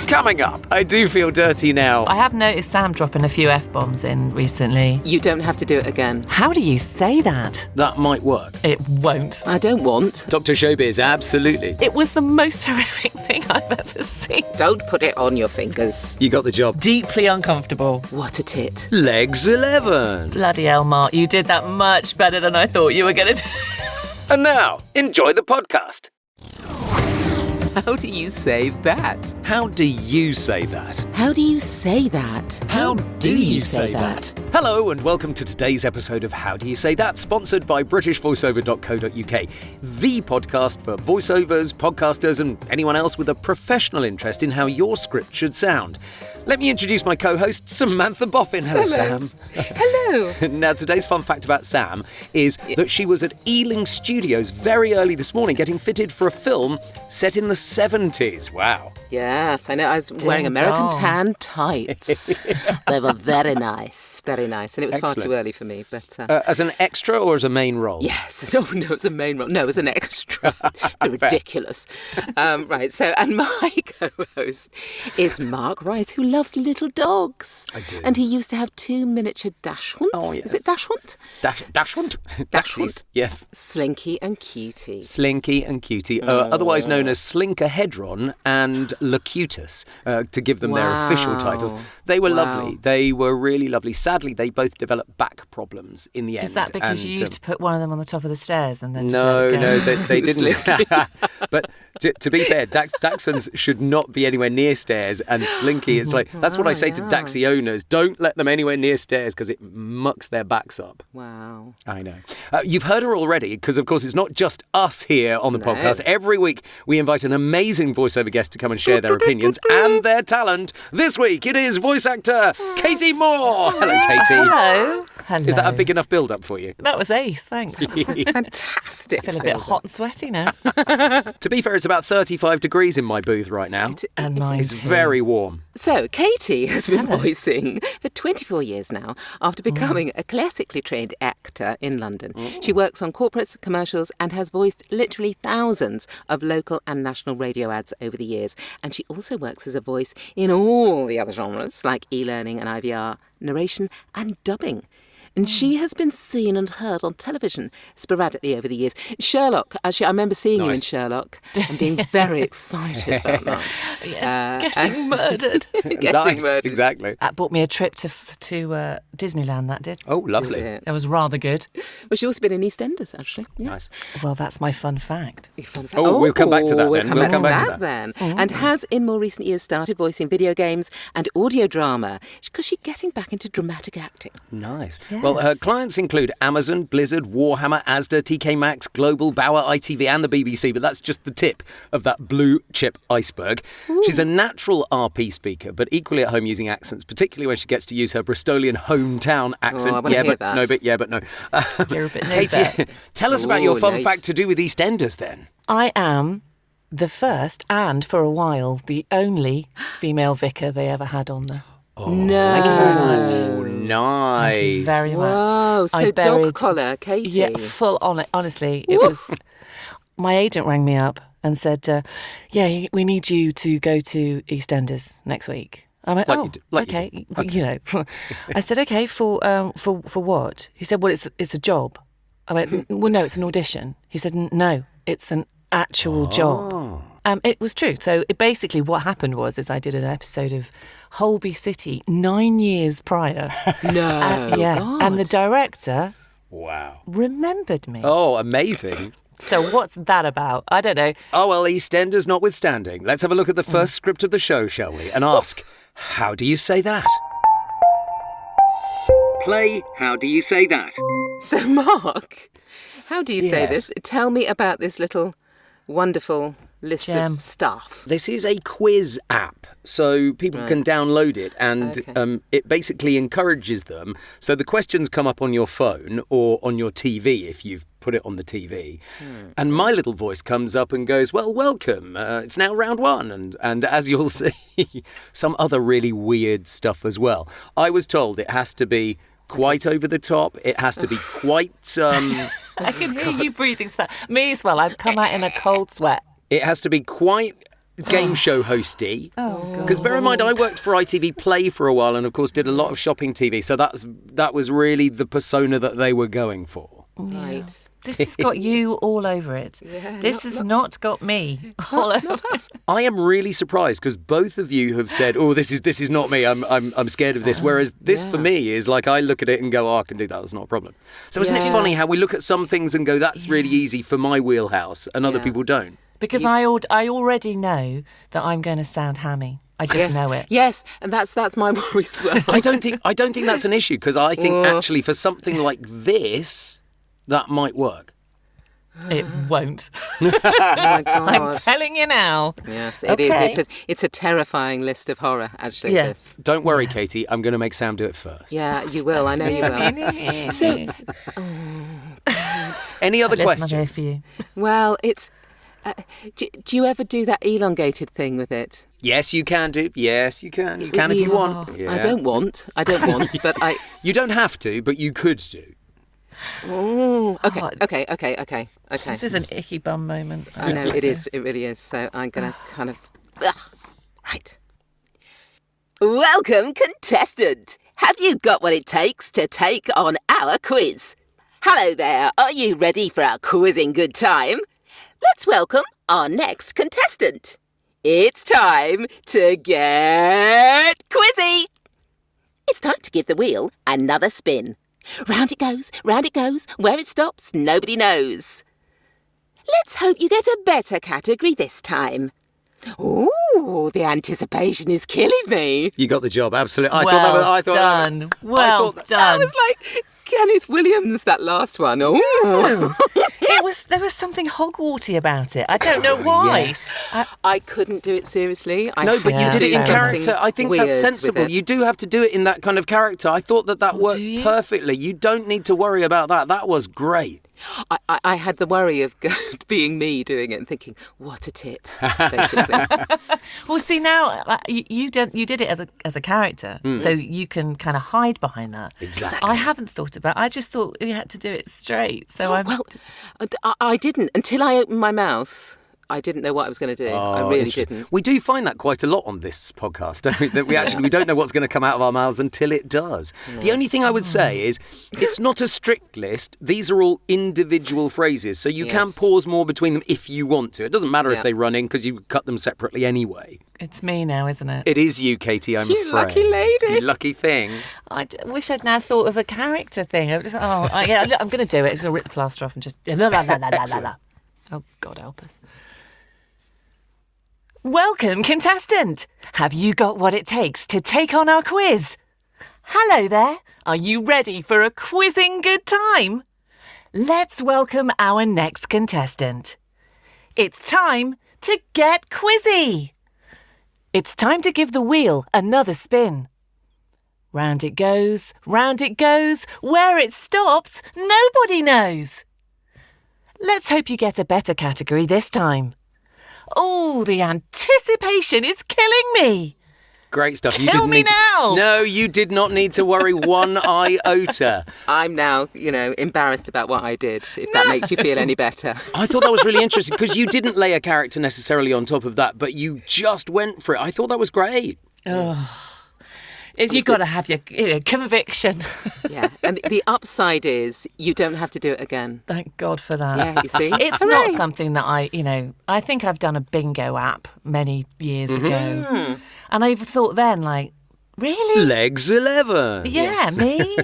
Coming up, I do feel dirty now. I have noticed Sam dropping a few F-bombs in recently. You don't have to do it again. How do you say that? That might work. It won't. I don't want. Dr. Showbiz, absolutely. It was the most horrific thing I've ever seen. Don't put it on your fingers. You got the job. Deeply uncomfortable. What a tit. Legs 11. Bloody hell, Mark, you did that much better than I thought you were going to do. And now, enjoy the podcast. How do you say that? How do you say that? How do you say that? How do you say that? Hello and welcome to today's episode of How Do You Say That, sponsored by BritishVoiceover.co.uk, the podcast for voiceovers, podcasters and anyone else with a professional interest in how your script should sound. Let me introduce my co-host, Samantha Boffin. Hello, Sam. Hello. Now, today's fun fact about Sam is that she was at Ealing Studios very early this morning getting fitted for a film set in the 70s. Wow. Yes, I know. I was wearing American tan tights. They were very nice, very nice. And it was far too early for me. But as an extra or as a main role? Yes. No, it was a main role. No, it was an extra. Ridiculous. Right. So, and my co-host is Mark Rice, who loves little dogs. I do. And he used to have 2 miniature dachshunds. Oh, yes. Is it dachshund? Dachshund? Dachshunds, yes. Slinky and Cutie. Slinky and Cutie, otherwise known as Slinkahedron and Locutus, to give them their official titles. They were lovely. They were really lovely. Sadly, they both developed back problems in the end. Is that because you used to put one of them on the top of the stairs and then No, just let it go? they didn't. But to be fair, Dachshunds should not be anywhere near stairs, and Slinky, it's like, that's what I say to Daxi owners. Don't let them anywhere near stairs because it mucks their backs up. Wow. I know. You've heard her already because, of course, it's not just us here on the podcast. Every week we invite an amazing voiceover guest to come and share their opinions and their talent. This week it is voice actor Katy Maw. Hello, Katy. Hello. Hello. Is that a big enough build-up for you? That was ace, thanks. Fantastic. I feel a bit hot and sweaty now. To be fair, it's about 35 degrees in my booth right now. And mine It's too. very warm. So, Katy has been voicing for 24 years now after becoming a classically trained actor in London. She works on corporates, commercials, and has voiced literally thousands of local and national radio ads over the years. And she also works as a voice in all the other genres like e-learning and IVR, narration and dubbing. And she has been seen and heard on television sporadically over the years. Sherlock, actually, I remember seeing you in Sherlock and being very excited about that. Yes, getting murdered. Getting murdered. Exactly. That bought me a trip to Disneyland, that did. Oh, lovely. It? That was rather good. Well, she's also been in EastEnders, actually. Yeah. Nice. Well, that's my fun fact. Oh, we'll come back to that then. We'll come back to that then. And has, in more recent years, started voicing video games and audio drama because she's getting back into dramatic acting. Nice. Yes. Well, her clients include Amazon, Blizzard, Warhammer, Asda, TK Maxx, Global, Bauer, ITV and the BBC, but that's just the tip of that blue chip iceberg. She's a natural RP speaker, but equally at home using accents, particularly when she gets to use her Bristolian hometown accent. I want to hear that. No, but yeah, but no. You're a bit new Katy, there. tell us about your fun nice. fact to do with EastEnders then. I am the first and, for a while, the only female vicar they ever had on there. No. Thank you very much. Oh, nice. Thank you very much. Whoa, so I dog buried- collar, Katy. Yeah, full on it. Honestly, it was. My agent rang me up and said, "Yeah, we need you to go to EastEnders next week." I went, Okay. You know. I said, "Okay, for what?" He said, "Well, it's a job." I went, "Well, no, it's an audition." He said, "No, it's an actual job." It was true. So basically what happened was I did an episode of Holby City 9 years prior. No. Yeah. God. And the director Wow. remembered me. Oh, amazing. So what's that about? I don't know. Oh, well, EastEnders notwithstanding. Let's have a look at the first script of the show, shall we? And ask, how do you say that? Play, how do you say that? So, Mark, how do you say Yes. this? Tell me about this little wonderful list Gem. of stuff. This is a quiz app, so people can download it, and it basically encourages them. So the questions come up on your phone or on your TV if you've put it on the TV. And my little voice comes up and goes, well, welcome. It's now round one. And as you'll see, some other really weird stuff as well. I was told it has to be quite over the top. It has to be quite... I can hear you breathing. Me as well. I've come out in a cold sweat. It has to be quite game show hosty. Because bear in mind, I worked for ITV Play for a while and, of course, did a lot of shopping TV. So that was really the persona that they were going for. Right. This has got you all over it. Yeah, this has not got me all over it. I am really surprised because both of you have said, "Oh, this is not me. I'm scared of this." Whereas this for me is like I look at it and go, "Oh, I can do that. That's not a problem." So isn't it funny how we look at some things and go, "That's really easy for my wheelhouse," and other people don't? Because I already know that I'm going to sound hammy. I just know it. Yes, and that's my worry as well. I don't think that's an issue because I think actually for something like this, that might work. It won't. Oh my God. I'm telling you now. Yes, it is. It's a terrifying list of horror, actually. Yeah. This. Don't worry, Katie. I'm going to make Sam do it first. Yeah, you will. I know you will. So, Any other Listen, I'm here questions? for you. well, it's. Do you ever do that elongated thing with it? Yes, you can do. Yes, you can. You can if you want. Yeah. I don't want, but I. You don't have to, but you could do. Oh, okay. This is an icky bum moment. I know it is. It really is. So I'm gonna kind of. Right. Welcome, contestant. Have you got what it takes to take on our quiz? Hello there. Are you ready for a quizzing good time? Let's welcome our next contestant. It's time to get quizzy. It's time to give the wheel another spin. Round it goes, where it stops, nobody knows. Let's hope you get a better category this time. Ooh, the anticipation is killing me. You got the job, absolutely. Well done. That was like Kenneth Williams, that last one. Ooh. There was something Hogwarty about it. I don't know why. Yes. I couldn't do it seriously. No, but you did it in character. I think that's sensible. You do have to do it in that kind of character. I thought that worked perfectly. You don't need to worry about that. That was great. I had the worry of being me doing it and thinking, what a tit, basically. Well, see, now you did it as a character, so you can kind of hide behind that. Exactly. I haven't thought about it. I just thought you had to do it straight. So I didn't. Until I opened my mouth, I didn't know what I was going to do. I really didn't. We do find that quite a lot on this podcast, don't we? That we don't know what's going to come out of our mouths until it does. Yeah. The only thing I would say is it's not a strict list. These are all individual phrases, so you can pause more between them if you want to. It doesn't matter if they run in because you cut them separately anyway. it's me now, isn't it? It is you, Katie, I'm afraid. You lucky lady. You lucky thing. I wish I'd now thought of a character thing. I'm going to do it. Just rip the plaster off and just... Oh, God help us. Welcome, contestant. Have you got what it takes to take on our quiz? Hello there. Are you ready for a quizzing good time? Let's welcome our next contestant. It's time to get quizzy. It's time to give the wheel another spin. Round it goes, where it stops, nobody knows. Let's hope you get a better category this time. Oh, the anticipation is killing me. Great stuff. Kill me now. No, you did not need to worry one iota. I'm now, embarrassed about what I did, if that makes you feel any better. I thought that was really interesting because you didn't lay a character necessarily on top of that, but you just went for it. I thought that was great. Oh. You've got to have your conviction. Yeah, and the upside is you don't have to do it again. Thank God for that. Yeah, you see? It's not something that I think I've done a bingo app many years ago. And I thought then, really? Legs 11. Yeah, me?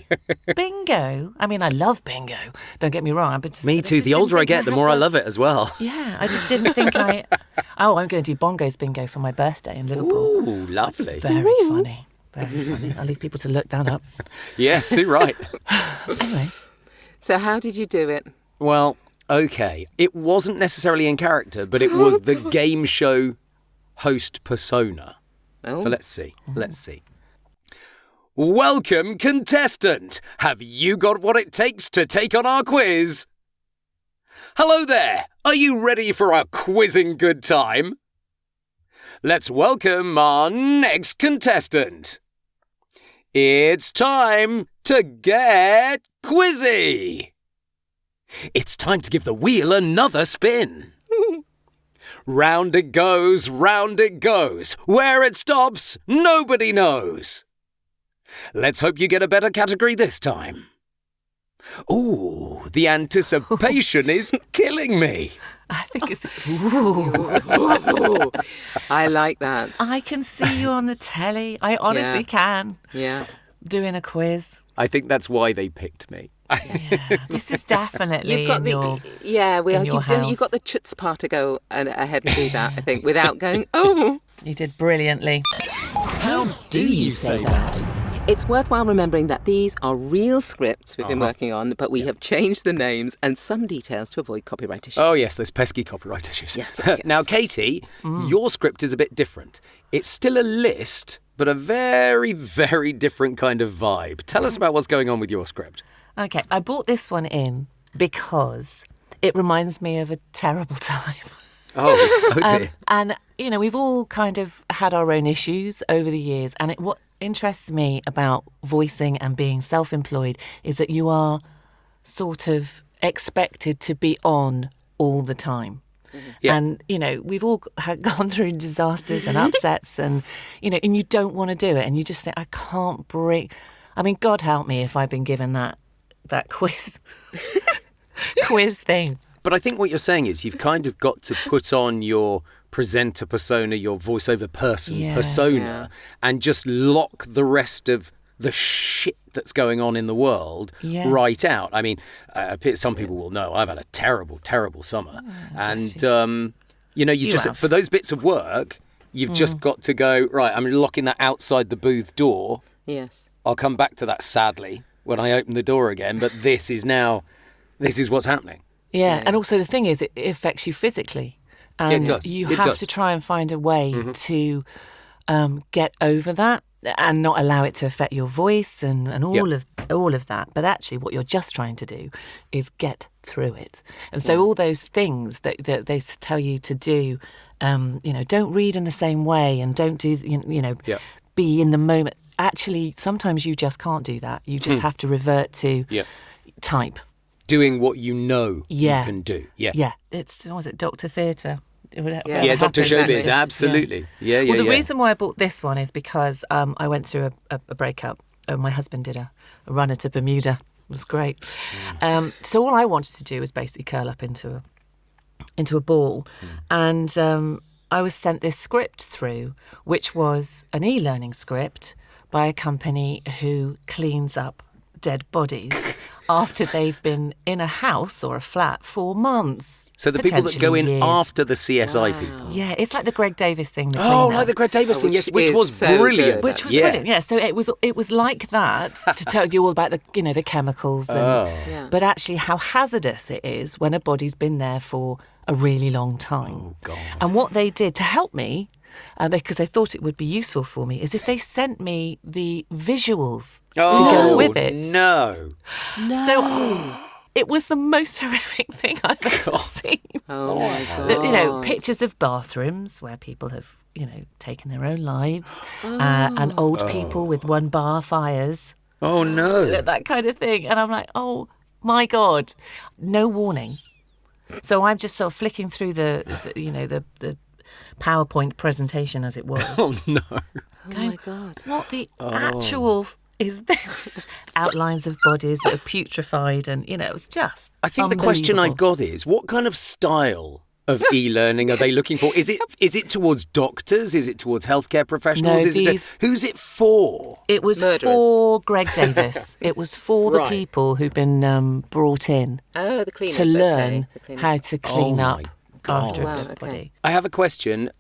Bingo? I mean, I love bingo. Don't get me wrong. Me too. The older I get, the more I love it as well. Yeah, I just didn't think I'm going to do bongos bingo for my birthday in Liverpool. Ooh, lovely. That's very funny. Very funny. I'll leave people to look that up. Yeah, too right. Anyway. So how did you do it? Well, okay. It wasn't necessarily in character, but it was the game show host persona. Oh. So let's see. Welcome, contestant. Have you got what it takes to take on our quiz? Hello there. Are you ready for a quizzing good time? Let's welcome our next contestant. It's time to get quizzy. It's time to give the wheel another spin. Round it goes, round it goes. Where it stops, nobody knows. Let's hope you get a better category this time. Ooh, the anticipation is killing me. I think it's... Ooh. Ooh, I like that. I can see you on the telly. I honestly can. Yeah. Doing a quiz. I think that's why they picked me. Yeah, this is definitely You've got in your you've got the chutzpah to go ahead to do that, I think, without going, oh. You did brilliantly. How do you say that? It's worthwhile remembering that these are real scripts we've been working on, but we have changed the names and some details to avoid copyright issues. Oh, yes, those pesky copyright issues. Yes, yes. Now, Katy, your script is a bit different. It's still a list, but a very, very different kind of vibe. Tell us about what's going on with your script. Okay, I brought this one in because it reminds me of a terrible time. Oh dear. And, we've all kind of had our own issues over the years. And what interests me about voicing and being self-employed is that you are sort of expected to be on all the time. Yeah. And, we've all gone through disasters and upsets and you don't want to do it. And you just think, I can't break. I mean, God help me if I've been given that quiz thing. But I think what you're saying is you've kind of got to put on your presenter persona, your voiceover person persona, and just lock the rest of the shit that's going on in the world right out. I mean, some people will know I've had a terrible, terrible summer. For those bits of work, you've just got to go, right, I'm locking that outside the booth door. Yes. I'll come back to that, sadly, when I open the door again, but this is what's happening. Yeah, and also the thing is, it affects you physically. And it does. You have to try and find a way to get over that and not allow it to affect your voice and all of that. But actually, what you're just trying to do is get through it. And so all those things that they tell you to do, don't read in the same way and don't do, be in the moment. Actually, sometimes you just can't do that. You just have to revert to type. Doing what you can do. Yeah. Yeah. It's, was it Dr. Theatre? Yeah, Dr. Showbiz, absolutely. Yeah. The reason why I bought this one is because I went through a breakup. My husband did a runner to Bermuda. It was great. So all I wanted to do was basically curl up into a ball. And I was sent this script through, which was an e-learning script by a company who cleans up dead bodies after they've been in a house or a flat for months. So the people that go in years. After the CSI people. Yeah, it's like the Greg Davis thing. Like the Greg Davis thing, yes, which was so brilliant. good, which was brilliant, yeah. So it was like that to tell you all about the chemicals and but actually how hazardous it is when a body's been there for a really long time. Oh God. And what they did to help me, because they thought it would be useful for me, is if they sent me the visuals to go with it. No. So it was the most horrific thing I've ever seen. Oh my God. Pictures of bathrooms where people have, taken their own lives, and old people with one bar fires. Oh no. That kind of thing. And I'm like, oh my God, no warning. So I'm just sort of flicking through the PowerPoint presentation as it was. Oh no. Oh my God. What the actual is this? Outlines of bodies that are putrefied and, it was just I think the question I've got is, what kind of style of e-learning are they looking for? Is it towards doctors? Is it towards healthcare professionals? No, who's it for? It was for Greg Davis. It was for the people who've been brought in the cleaners, to learn the cleaners. how to clean up after Wow, a dead body. okay. I have a question.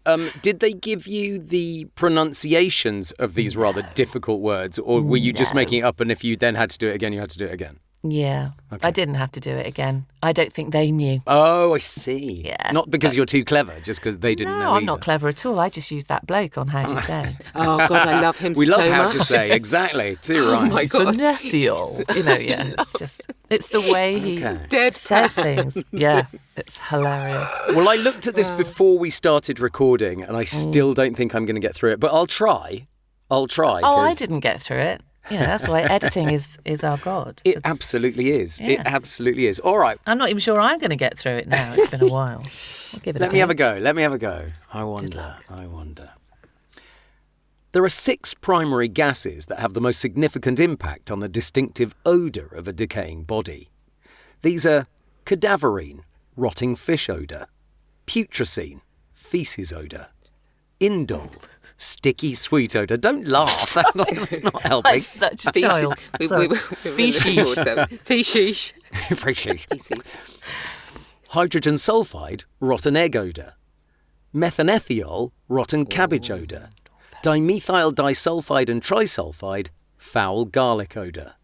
Did they give you the pronunciations of these rather difficult words, or were you just making it up and if you then had to do it again, you had to do it again? Yeah, Okay. I didn't have to do it again. I don't think they knew. Oh, I see. Yeah. Not because you're too clever, just because they didn't know No, I'm either. not clever at all. I just used that bloke on How to Say. Oh, God, I love him We so love how much. to say, exactly. Too right. Oh, my God. Nethiel. It's the way he Dead says things. Yeah, it's hilarious. Well, I looked at this before we started recording, and I still don't think I'm going to get through it, but I'll try. Oh, I didn't get through it. that's why editing is our god. It absolutely is. Yeah. It absolutely is. All right. I'm not even sure I'm going to get through it now. It's been a while. I'll give it Let me have a go. I wonder. There are 6 primary gases that have the most significant impact on the distinctive odour of a decaying body. These are cadaverine, rotting fish odour; putrescine, faeces odour; indole, sticky sweet odour. Don't laugh, that's not helping. I'm such a child. Feces. Feces. Hydrogen sulfide, rotten egg odour; methanethiol, rotten cabbage odour; dimethyl disulfide and trisulfide, foul garlic odour.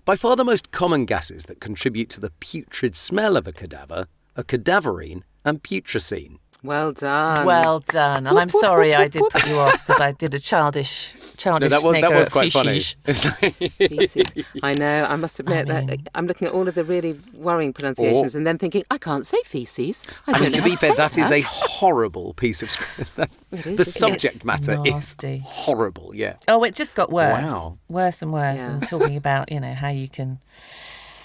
By far the most common gases that contribute to the putrid smell of a cadaver are cadaverine and putrescine. Well done. Well done. And I'm sorry I did put you off because I did a childish No, that was quite funny. Feces. I know. I must admit that I'm looking at all of the really worrying pronunciations and then thinking, I can't say feces. I mean, don't to know be how fair, say that is a horrible piece of script. The subject matter nasty. is horrible, yeah. Oh, it just got worse. Wow. Worse and worse. Yeah. And talking about, how you can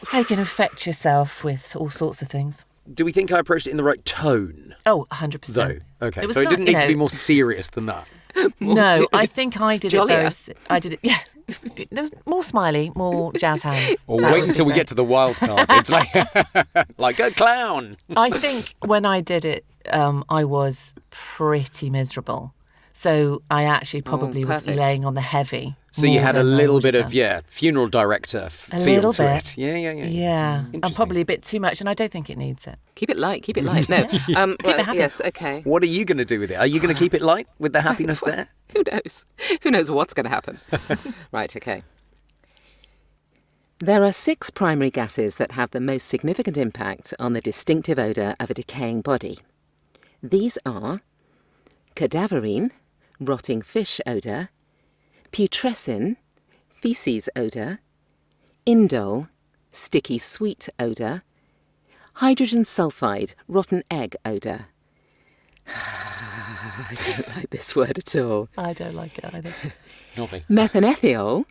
affect yourself with all sorts of things. Do we think I approached it in the right tone? Oh, 100%. Though, okay, It was so it not, didn't need to be more serious than that. No, I think I did Jollier. I did it, yeah. There was more smiley, more jazz hands. Or wait until we get to the wild card. It's like a clown. I think when I did it, I was pretty miserable. So I actually probably was perfect. laying on the heavy. So you more had a than I little would bit have of, done. funeral director A feel little to bit. it. Yeah. Yeah, and Interesting. probably a bit too much, and I don't think it needs it. Keep it light. No. it happy. Yes. Okay. What are you going to do with it? Are you going to keep it light with the happiness there? Who knows? Who knows what's going to happen? Right. Okay. There are 6 primary gases that have the most significant impact on the distinctive odour of a decaying body. These are cadaverine, rotting fish odour; putrescine, faeces odour; indole, sticky sweet odour; hydrogen sulfide, rotten egg odour. I don't like this word at all. I don't like it either. Nobby. Methanethiol,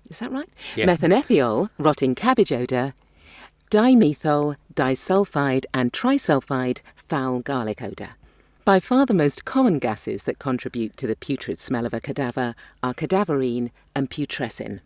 is that right? Yeah. Methanethiol, rotting cabbage odour; dimethyl disulfide and trisulfide, foul garlic odour. By far the most common gases that contribute to the putrid smell of a cadaver are cadaverine and putrescine.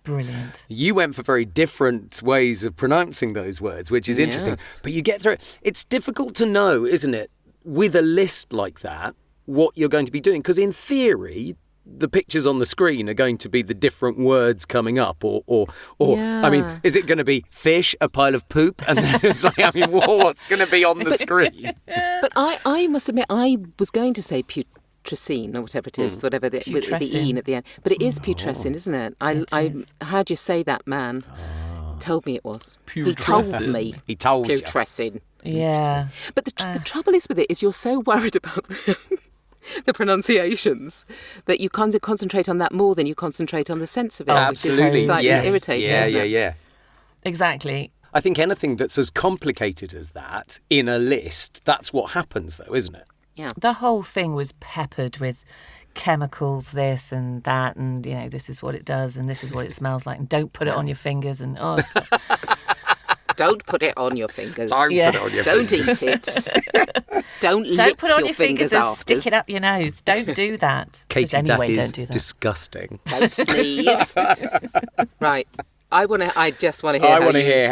Brilliant. You went for very different ways of pronouncing those words, which is interesting. Yes. But you get through it. It's difficult to know, isn't it, with a list like that, what you're going to be doing. Because in theory, the pictures on the screen are going to be the different words coming up, or I mean, is it going to be fish, a pile of poop, and then it's like, I mean, what's going to be on the screen? But I must admit, I was going to say putrescine or whatever it is, whatever with the "ine" at the end. But it is putrescine, isn't it? I heard you say that, man. Told me it was. He told me. He told you. Putrescine. Yeah. But the trouble is with it is you're so worried about the pronunciations that you kind of concentrate on that more than you concentrate on the sense of it. Absolutely, Which is slightly yes. irritating. isn't it? Yeah. Exactly. I think anything that's as complicated as that in a list, that's what happens, though, isn't it? Yeah. The whole thing was peppered with chemicals, this and that, and this is what it does, and this is what it smells like, and don't put it on your fingers, and Don't put it on your fingers. Don't put it on your Don't fingers. eat it. Don't lick put it on your fingers and after. stick it up your nose. Don't do that. Katie, But anyway, that is don't do that. disgusting. Don't sneeze. Right. I just want to hear.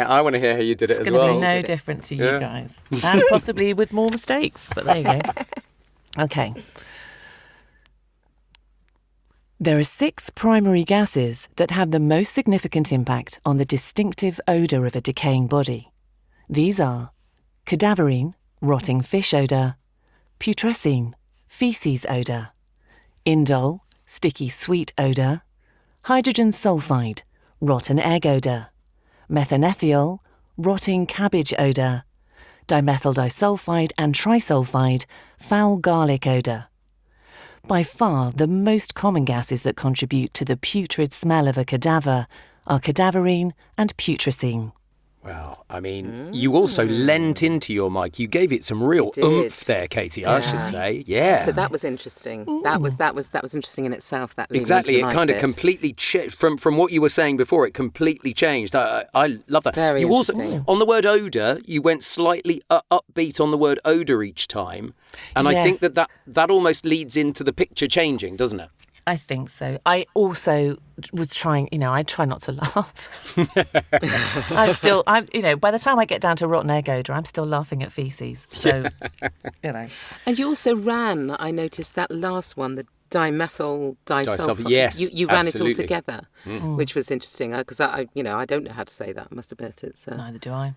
I want to hear how you did it It's as going to well. be no Did it. different to you guys, and possibly with more mistakes. But there you go. Okay. There are 6 primary gases that have the most significant impact on the distinctive odour of a decaying body. These are cadaverine, rotting fish odour; putrescine, faeces odour; indole, sticky sweet odour; hydrogen sulfide, rotten egg odour; methanethiol, rotting cabbage odour; dimethyl disulfide and trisulfide, foul garlic odour. By far, the most common gases that contribute to the putrid smell of a cadaver are cadaverine and putrescine. Well, I mean, you also leant into your mic. You gave it some real oomph there, Katie, I should say. Yeah. So that was interesting. That was interesting in itself. That exactly. It kind of completely from what you were saying before. It completely changed. I love that. Very you also interesting. on the word odour, you went slightly upbeat on the word odour each time, and I think that almost leads into the picture changing, doesn't it? I think so. I also was trying, I try not to laugh. By the time I get down to rotten egg odour, I'm still laughing at faeces. So, And you also ran, I noticed, that last one, the dimethyl disulfide. Yes, you ran absolutely. it all together, which was interesting because I don't know how to say that. I must admit it. Neither do I.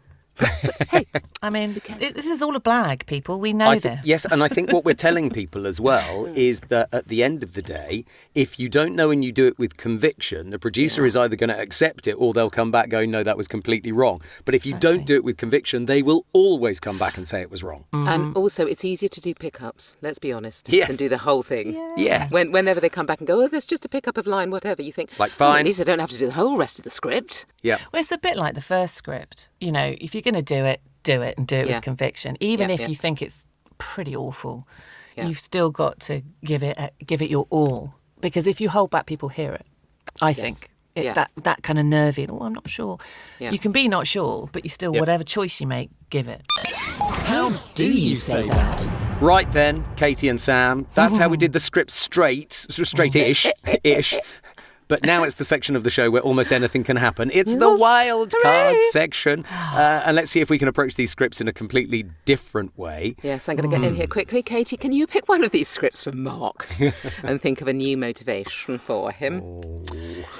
Hey, I mean, this is all a blag, people. We know this. Yes, and I think what we're telling people as well is that at the end of the day, if you don't know and you do it with conviction, the producer is either going to accept it or they'll come back going, no, that was completely wrong. But if you don't do it with conviction, they will always come back and say it was wrong. And also, it's easier to do pickups, let's be honest, than do the whole thing. Yes. Whenever they come back and go, there's just a pickup of line, whatever, you think, it's like, fine. At least I don't have to do the whole rest of the script. Yeah. Well, it's a bit like the first script. If you're going to do it and do it with conviction. Even if you think it's pretty awful, you've still got to give it your all. Because if you hold back, people hear it. I think that kind of nervy. Oh, I'm not sure. Yeah. You can be not sure, but you still, whatever choice you make, give it. How do you say that? Right then, Katie and Sam, that's how we did the script straight-ish. But now it's the section of the show where almost anything can happen. It's the wild card section. And let's see if we can approach these scripts in a completely different way. Yes, I'm going to get in here quickly. Katie, can you pick one of these scripts for Mark and think of a new motivation for him?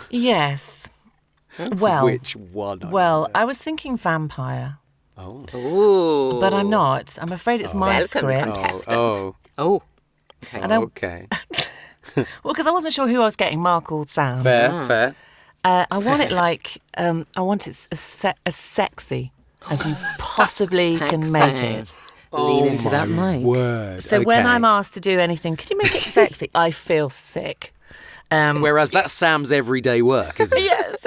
Yes. Well, which one? I was thinking vampire. Oh. Ooh. But I'm not. I'm afraid it's my Welcome, script. contestant. Okay. Okay. Well, because I wasn't sure who I was getting, Mark or Sam. Fair. I want it as sexy as you possibly can make it. Lean into that mic. Word. So when I'm asked to do anything, could you make it sexy? I feel sick. Whereas that's Sam's everyday work, isn't it? Yes.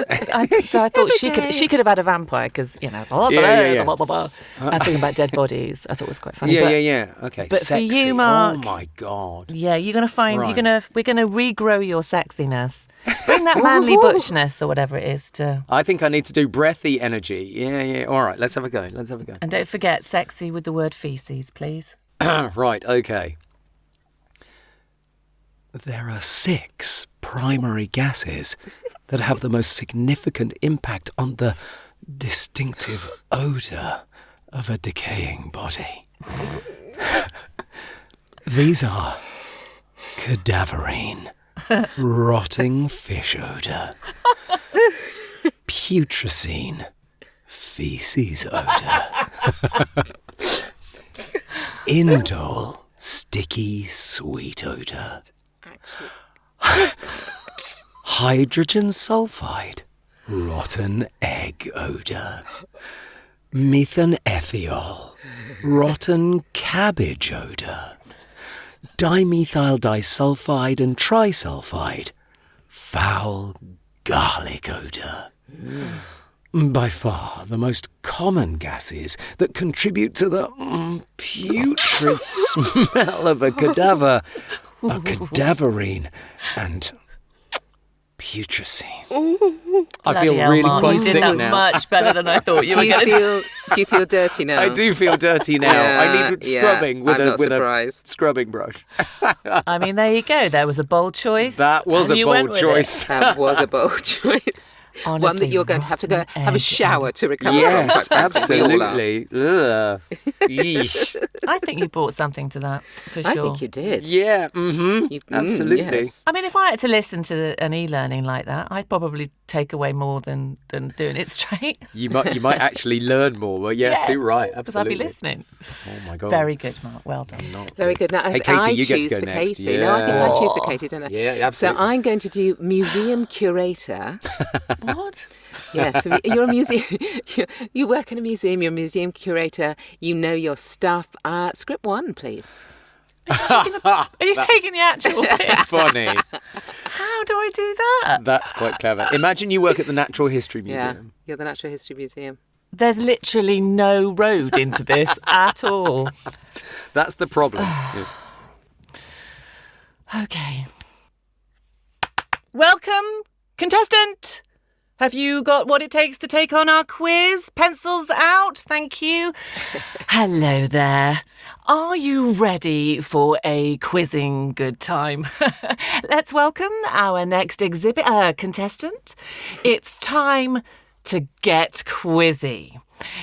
So I thought she could have had a vampire because, blah, blah, blah. I'm talking about dead bodies. I thought it was quite funny. Yeah. Okay. But sexy. for you, Mark, oh my God. Yeah, you're gonna find Right. we're gonna regrow your sexiness. Bring that manly butchness or whatever it is to. I think I need to do breathy energy. Yeah. All right, let's have a go. And don't forget sexy with the word feces, please. Right. Okay. There are 6 primary gases that have the most significant impact on the distinctive odour of a decaying body. These are cadaverine, rotting fish odour, putrescine, feces odour, indole, sticky sweet odour, hydrogen sulfide, rotten egg odour, methanethiol, rotten cabbage odour, dimethyl disulfide and trisulfide, foul garlic odour. By far the most common gases that contribute to the putrid smell of a cadaver are cadaverine and putrescine. I feel really quite sick now. You did that much better than I thought you were going to do. Do you feel dirty now? I do feel dirty now. I need scrubbing with a scrubbing brush. I mean, there you go. There was a bold choice. That was a bold choice. That was a bold choice. Honestly, one that you're going to have to go have a shower to recover yes, from. Absolutely. Ugh. Yeesh. I think you brought something to that, for sure. I think you did. Yeah, absolutely. Yes. I mean, if I had to listen to an e-learning like that, I'd probably take away more than doing it straight. You might actually learn more. Well, too right. Absolutely. Because I'd be listening. Oh, my God. Very good, Mark. Well done. Very good. Now, hey, Katie, I you get choose to go for next. Katie. Yeah. No, I think I choose for Katie, don't I? Yeah, absolutely. So I'm going to do museum curator. What? Yeah, so you're a museum. You work in a museum. You're a museum curator. You know your stuff. Script 1, please. Are you taking the actual piss? Funny. How do I do that? That's quite clever. Imagine you work at the Natural History Museum. Yeah, you're the Natural History Museum. There's literally no road into this at all. That's the problem. Yeah. Okay. Welcome, contestant. Have you got what it takes to take on our quiz? Pencils out, thank you. Hello there. Are you ready for a quizzing good time? Let's welcome our next contestant. It's time to get quizzy.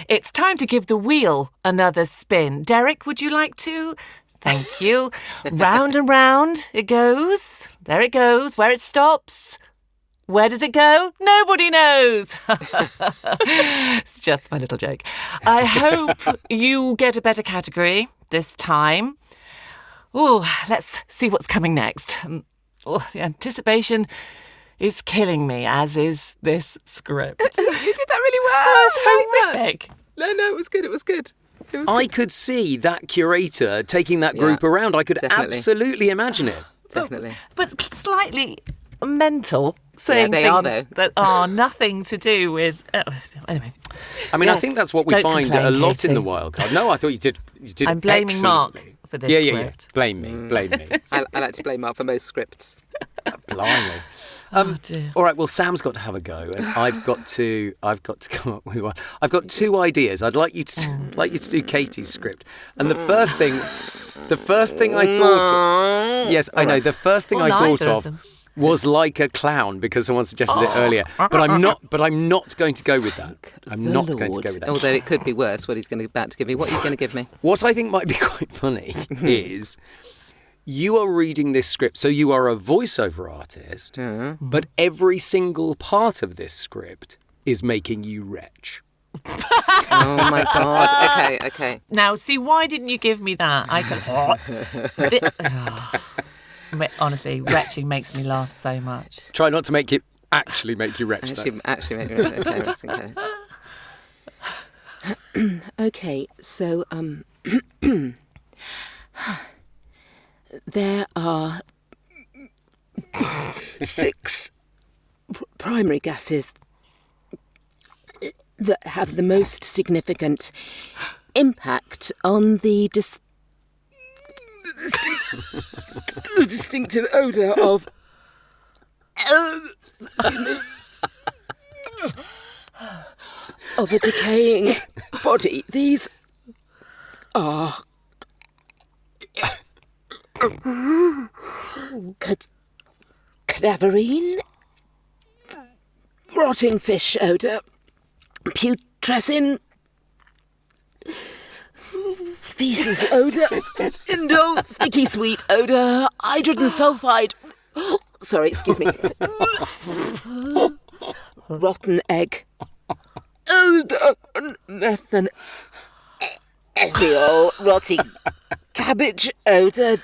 It's time to give the wheel another spin. Derek, would you like to? Thank you. Round and round it goes. There it goes. Where it stops. Where does it go? Nobody knows. It's just my little joke. I hope you get a better category this time. Oh, let's see what's coming next. The anticipation is killing me, as is this script. You did that really well. Oh, it's horrific. No, it was good. It was good. I could see that curator taking that group around. I could definitely. absolutely imagine it. Definitely. But slightly mental, saying they things are, though. that are nothing to do with... anyway. I mean, I Yes. think that's what we Don't find complain, a lot in Katy. the wild card. No, I thought you did I'm blaming Mark excellently. for this Yeah. script. Blame me. I like to blame Mark for most scripts. Blimey. Oh, dear. All right, well, Sam's got to have a go, and I've got to come up with one. I've got two ideas. I'd like you to do Katie's script. And the first thing I thought, yes, I know, the first thing Or I thought neither of of them. was like a clown because someone suggested it earlier. But I'm not going to go with that. I'm not going to go with that. Although it could be worse. What he's about to give me. What are you going to give me? What I think might be quite funny is you are reading this script, so you are a voiceover artist, but every single part of this script is making you retch. Oh my God. Okay. Now, see, why didn't you give me that? I could... Honestly, retching makes me laugh so much. Try not to make it actually make you retch, though. Actually, maybe. Okay, that's okay. Okay, so there are 6 primary gases that have the most significant impact on the distinctive odour of a decaying body. These are cadaverine, rotting fish odour, putrescine, feces odour, indole, sticky sweet odour, hydrogen sulfide, sorry, excuse me, rotten egg odour, methanol, rotting cabbage odour.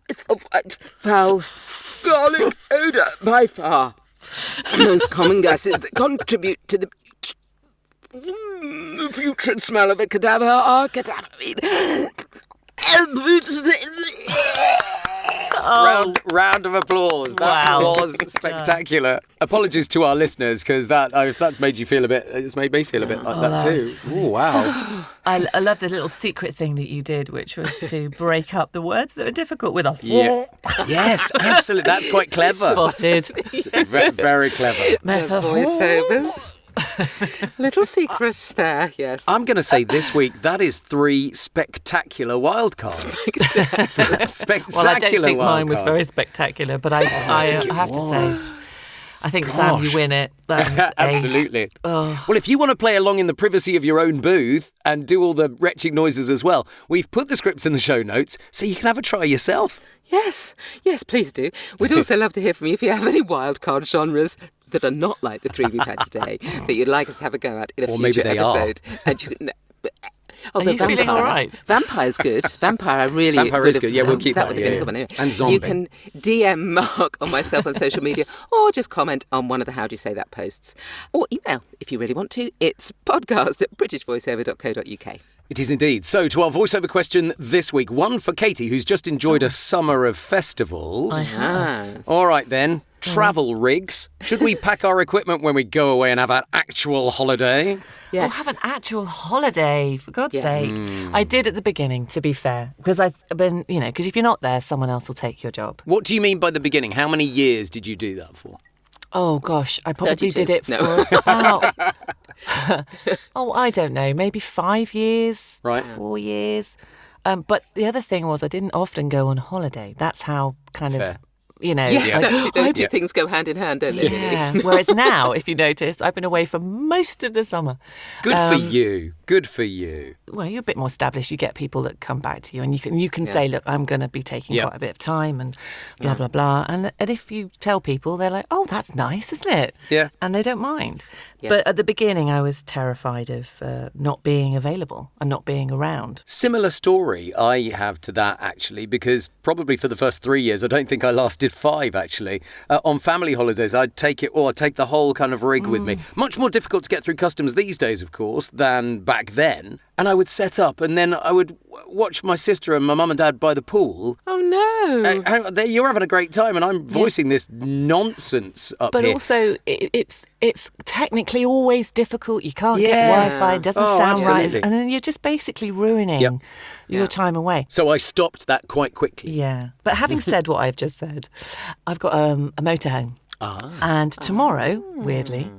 Disulfide, foul, garlic odour, by far the most common gases that contribute to the putrid smell of a cadaver are cadaverine. Round of applause. That Wow. was spectacular. Apologies to our listeners because if that's made you feel a bit, it's made me feel a bit like that too. Oh wow! I love the little secret thing that you did, which was to break up the words that are difficult with a Yeah. Yes, absolutely. That's quite clever. spotted. Very clever. Voiceovers. Little secret there, yes. I'm going to say this week that is 3 spectacular wildcards. Spectacular. Well, I don't think mine was wildcards. very spectacular, but I have to say, I think, Sam, you win it. That was ace. Absolutely. Well, if you want to play along in the privacy of your own booth and do all the retching noises as well, we've put the scripts in the show notes so you can have a try yourself. Yes, please do. We'd also love to hear from you if you have any wildcard genres that are not like the 3 we've had today that you'd like us to have a go at in a future episode. And you can, Are you feeling all right? Vampire's good. Vampire really Vampire is good. Yeah, we'll keep that. That would have been a good one. Anyway. And zombie. You can DM Mark on myself on social media or just comment on one of the How Do You Say That posts. Or email if you really want to. It's podcast@britishvoiceover.co.uk. It is indeed. So, to our voiceover question this week, one for Katie, who's just enjoyed a summer of festivals. Yes. All right, then. Travel rigs. Should we pack our equipment when we go away and have an actual holiday? Yes. Oh, have an actual holiday, for God's Yes. sake. I did at the beginning, to be fair, because I've been, because if you're not there, someone else will take your job. What do you mean by the beginning? How many years did you do that for? Oh, gosh, I probably 32. did it for about, I don't know, maybe 5 years, Right. 4 years. But the other thing was I didn't often go on holiday. That's how kind Fair. of, Yes, those two things go hand in hand, don't they? Yeah. Whereas now, if you notice, I've been away for most of the summer. Good for you. Good for you. Well, you're a bit more established. You get people that come back to you, and you can say, "Look, I'm going to be taking Yeah. quite a bit of time," and blah blah blah. And if you tell people, they're like, "Oh, that's nice, isn't it?" Yeah. And they don't mind. Yes. But at the beginning, I was terrified of not being available and not being around. Similar story I have to that, actually, because probably for the first 3 years, I don't think I lasted 5, actually. On family holidays, I'd take the whole kind of rig with me. Much more difficult to get through customs these days, of course, than back then. And I would set up, and then I would watch my sister and my mum and dad by the pool. Oh, no. You're having a great time, and I'm voicing this nonsense up But here. also, it's technically always difficult. You can't get Yes. Wi-Fi. It doesn't Oh, sound right, absolutely. and then you're just basically ruining Yep. your time away. So I stopped that quite quickly. Yeah. But having said what I've just said, I've got a motorhome. And tomorrow, weirdly,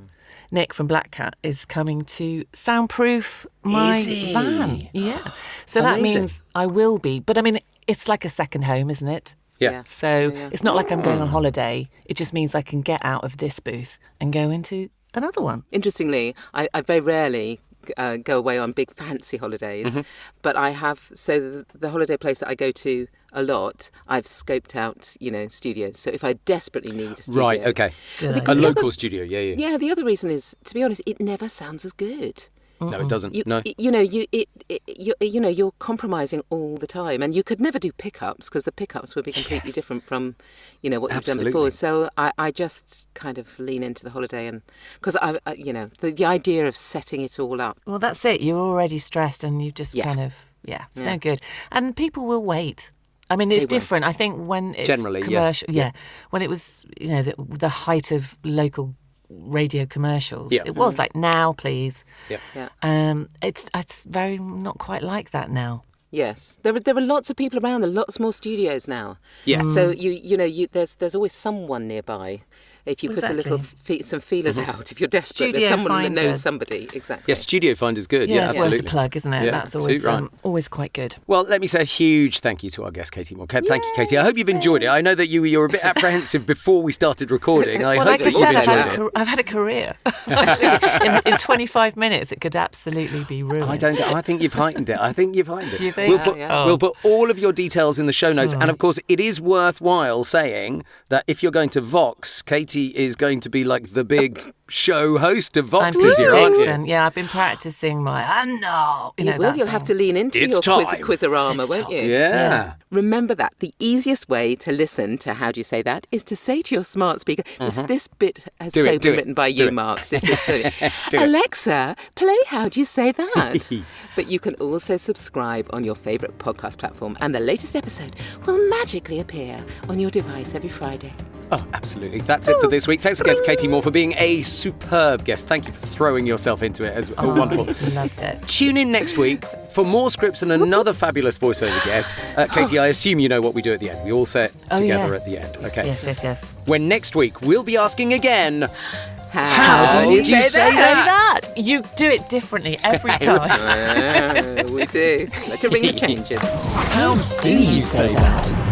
Nick from Black Cat is coming to soundproof my Is he? van. Yeah. So that Amazing. means I will be. But I mean, it's like a second home, isn't it? Yeah. So it's not like I'm going on holiday. It just means I can get out of this booth and go into another one. Interestingly, I very rarely go away on big fancy holidays, but I have, so the holiday place that I go to a lot, I've scoped out, studios. So if I desperately need a studio. Right, okay. Good A idea. local studio, yeah. Yeah, the other reason is, to be honest, it never sounds as good. No, it doesn't. No. You're compromising all the time, and you could never do pickups because the pickups would be completely different from, what you've Absolutely. done before. So I just kind of lean into the holiday, and because the idea of setting it all up. Well, that's it. You're already stressed and you just kind of, it's no good. And people will wait. I mean, it's They will. different. I think when it's Generally, commercial, when it was, the height of local radio commercials, Yeah. it was like, now, please. Yeah. It's very not quite like that now. Yes, there are lots of people around. There are lots more studios now. Yes. So there's always someone nearby. If you put a little some feelers out, if you're desperate, Studio there's someone that finder. knows somebody. Exactly. Yeah, Studio Finder's good. Yeah, it's absolutely. worth a plug, isn't it? Yeah, That's always absolutely right. always quite good. Well, let me say a huge thank you to our guest, Katy Maw. Thank you, Katy. I hope you've enjoyed it. I know that you were a bit apprehensive before we started recording. I Well, hope like I that you've said, enjoyed it. I've had a career. in 25 minutes, it could absolutely be ruined. I think you've heightened it. You think? We'll put all of your details in the show notes. And of course, it is worthwhile saying that if you're going to Vox, Katy is going to be like the big show host of Vox I'm this year, aren't you? Dixon. Yeah, I've been practicing my no. You will. You'll have to lean into It's your time. Quizzorama, It's won't time. you? Yeah. Remember that the easiest way to listen to How Do You Say That is to say to your smart speaker, this bit has Do it, been do it, written by do you, it. Mark. This is brilliant. Do it. Alexa, play How Do You Say That? But you can also subscribe on your favourite podcast platform, and the latest episode will magically appear on your device every Friday. Oh, absolutely. That's it for this week. Thanks again to Katy Maw for being a superb guest. Thank you for throwing yourself into it. As wonderful. Loved it. Tune in next week for more scripts and another fabulous voiceover guest. Katy, I assume you know what we do at the end. We all say it together yes. at the end. Okay. Yes. When next week we'll be asking again. How do you say that? You do it differently every time. We do. Let it ring the changes. How do you say that?